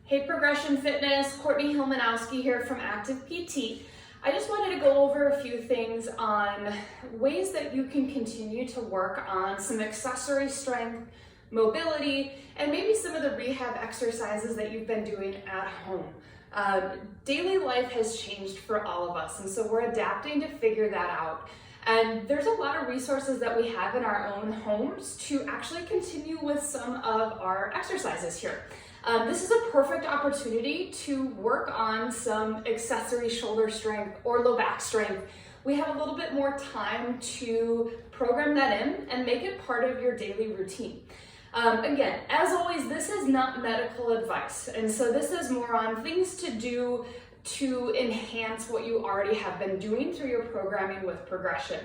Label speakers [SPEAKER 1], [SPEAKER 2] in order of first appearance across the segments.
[SPEAKER 1] Hey Progression Fitness, Courtney Hilmanowski here from Active PT. I just wanted to go over a few things on ways that you can continue to work on some accessory strength, mobility, and maybe some of the rehab exercises that you've been doing at home. Daily life has changed for all of us, and so we're adapting to figure that out. And there's a lot of resources that we have in our own homes to actually continue with some of our exercises here. This is a perfect opportunity to work on some accessory shoulder strength or low back strength. We have a little bit more time to program that in and make it part of your daily routine. Again, as always, this is not medical advice, and so this is more on things to do to enhance what you already have been doing through your programming with progression.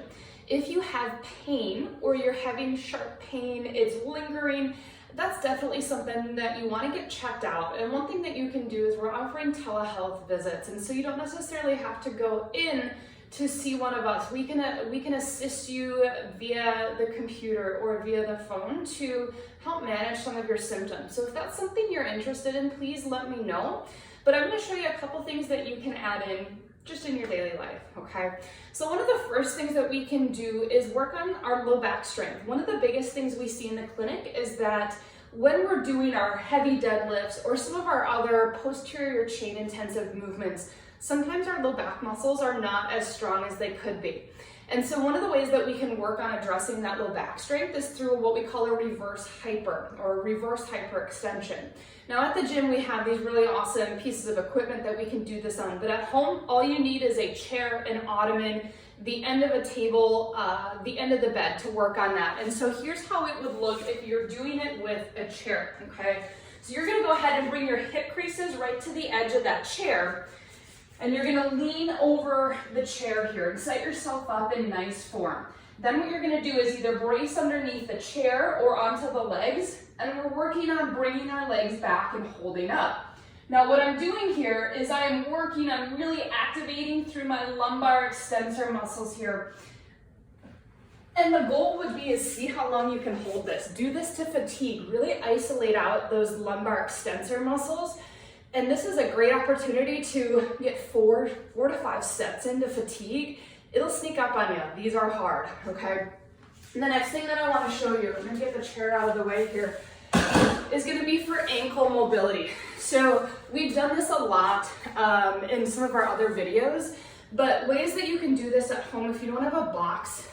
[SPEAKER 1] If you have pain or you're having sharp pain, it's lingering, that's definitely something that you want to get checked out. And one thing that you can do is we're offering telehealth visits, and so you don't necessarily have to go in to see one of us. We can assist you via the computer or via the phone to help manage some of your symptoms. So if that's something you're interested in, please let me know. But I'm going to show you a couple things that you can add in just in your daily life, okay? So one of the first things that we can do is work on our low back strength. One of the biggest things we see in the clinic is that when we're doing our heavy deadlifts or some of our other posterior chain intensive movements, sometimes our low back muscles are not as strong as they could be. And so one of the ways that we can work on addressing that low back strength is through what we call a reverse hyper or reverse hyperextension. Now at the gym, we have these really awesome pieces of equipment that we can do this on, but at home, all you need is a chair, an ottoman, the end of a table, the end of the bed to work on that. And so here's how it would look if you're doing it with a chair, okay? So you're gonna go ahead and bring your hip creases right to the edge of that chair, and you're gonna lean over the chair here and set yourself up in nice form. Then what you're gonna do is either brace underneath the chair or onto the legs, and we're working on bringing our legs back and holding up. Now what I'm doing here is I'm really activating through my lumbar extensor muscles here. And the goal would be is see how long you can hold this. Do this to fatigue, really isolate out those lumbar extensor muscles. And this is a great opportunity to get four to 5 sets into fatigue. It'll sneak up on you. These are hard, okay? And the next thing that I want to show you, I'm gonna get the chair out of the way here, is gonna be for ankle mobility. So we've done this a lot in some of our other videos, but ways that you can do this at home if you don't have a box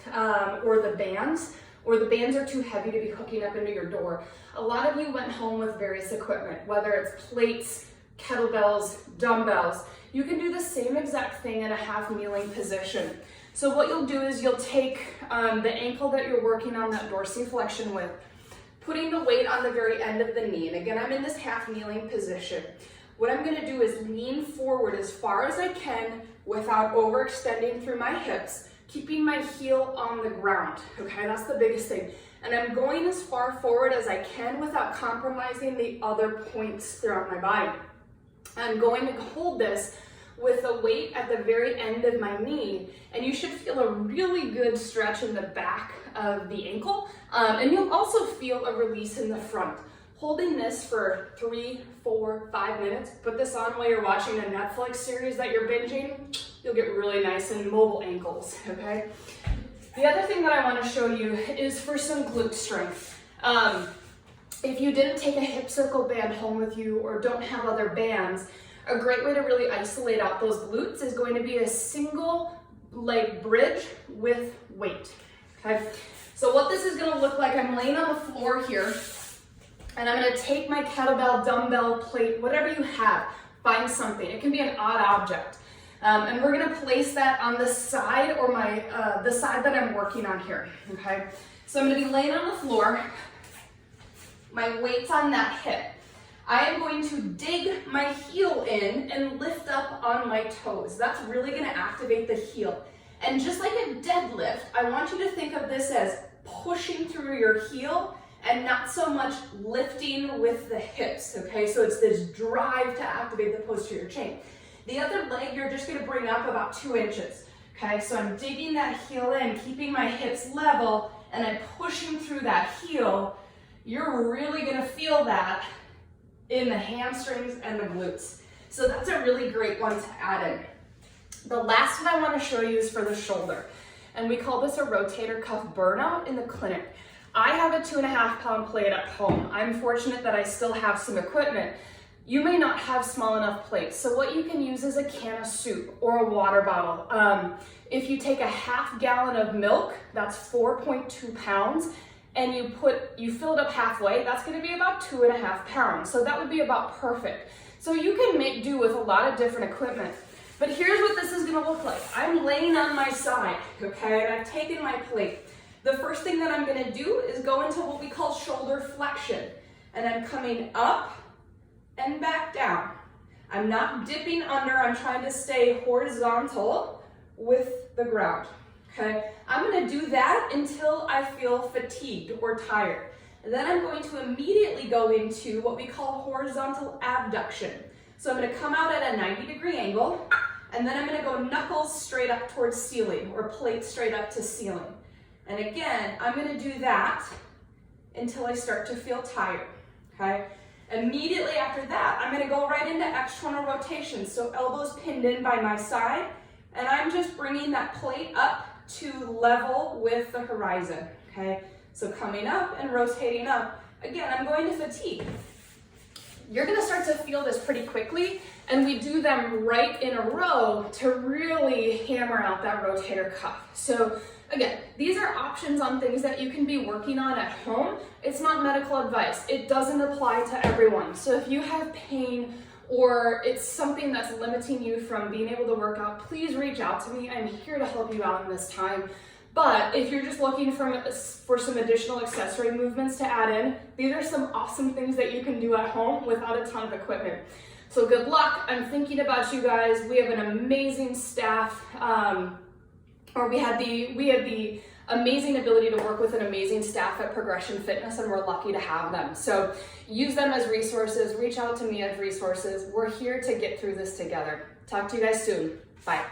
[SPEAKER 1] or the bands are too heavy to be hooking up into your door. A lot of you went home with various equipment, whether it's plates, kettlebells, dumbbells. You can do the same exact thing in a half kneeling position. So what you'll do is you'll take the ankle that you're working on that dorsiflexion with, putting the weight on the very end of the knee. And again, I'm in this half kneeling position. What I'm gonna do is lean forward as far as I can without overextending through my hips, keeping my heel on the ground, okay? That's the biggest thing. And I'm going as far forward as I can without compromising the other points throughout my body. I'm going to hold this with the weight at the very end of my knee, and you should feel a really good stretch in the back of the ankle, and you'll also feel a release in the front. Holding this for 3, 4, 5 minutes, put this on while you're watching a Netflix series that you're binging, you'll get really nice and mobile ankles, okay? The other thing that I want to show you is for some glute strength. If you didn't take a hip circle band home with you or don't have other bands, a great way to really isolate out those glutes is going to be a single leg bridge with weight, okay? So what this is gonna look like, I'm laying on the floor here, and I'm gonna take my kettlebell, dumbbell, plate, whatever you have, find something. It can be an odd object. And we're gonna place that on the side or the side that I'm working on here, okay? So I'm gonna be laying on the floor, my weight's on that hip. I am going to dig my heel in and lift up on my toes. That's really gonna activate the heel. And just like a deadlift, I want you to think of this as pushing through your heel and not so much lifting with the hips, okay? So it's this drive to activate the posterior chain. The other leg, you're just gonna bring up about 2 inches, okay? So I'm digging that heel in, keeping my hips level, and I'm pushing through that heel. You're really gonna feel that in the hamstrings and the glutes. So that's a really great one to add in. The last one I want to show you is for the shoulder. And we call this a rotator cuff burnout in the clinic. I have a 2.5 pound plate at home. I'm fortunate that I still have some equipment. You may not have small enough plates, so what you can use is a can of soup or a water bottle. If you take a 1/2 gallon of milk, that's 4.2 pounds, and you fill it up halfway, that's gonna be about 2.5 pounds. So that would be about perfect. So you can make do with a lot of different equipment. But here's what this is gonna look like. I'm laying on my side, okay, and I've taken my plate. The first thing that I'm gonna do is go into what we call shoulder flexion. And I'm coming up and back down. I'm not dipping under, I'm trying to stay horizontal with the ground, okay? I'm gonna do that until I feel fatigued or tired. And then I'm going to immediately go into what we call horizontal abduction. So I'm gonna come out at a 90-degree angle, and then I'm gonna go knuckles straight up towards ceiling, or plate straight up to ceiling. And again, I'm gonna do that until I start to feel tired, okay? Immediately after that, I'm gonna go right into external rotation. So elbows pinned in by my side, and I'm just bringing that plate up to level with the horizon, okay? So coming up and rotating up. Again, I'm going to fatigue. You're gonna start to feel this pretty quickly, and we do them right in a row to really hammer out that rotator cuff. So again, these are options on things that you can be working on at home. It's not medical advice. It doesn't apply to everyone. So if you have pain or it's something that's limiting you from being able to work out, please reach out to me. I'm here to help you out in this time. But if you're just looking for some additional accessory movements to add in, these are some awesome things that you can do at home without a ton of equipment. So good luck. I'm thinking about you guys. We have an amazing staff, we had the amazing ability to work with an amazing staff at Progression Fitness, and we're lucky to have them. So use them as resources, reach out to me as resources. We're here to get through this together. Talk to you guys soon. Bye.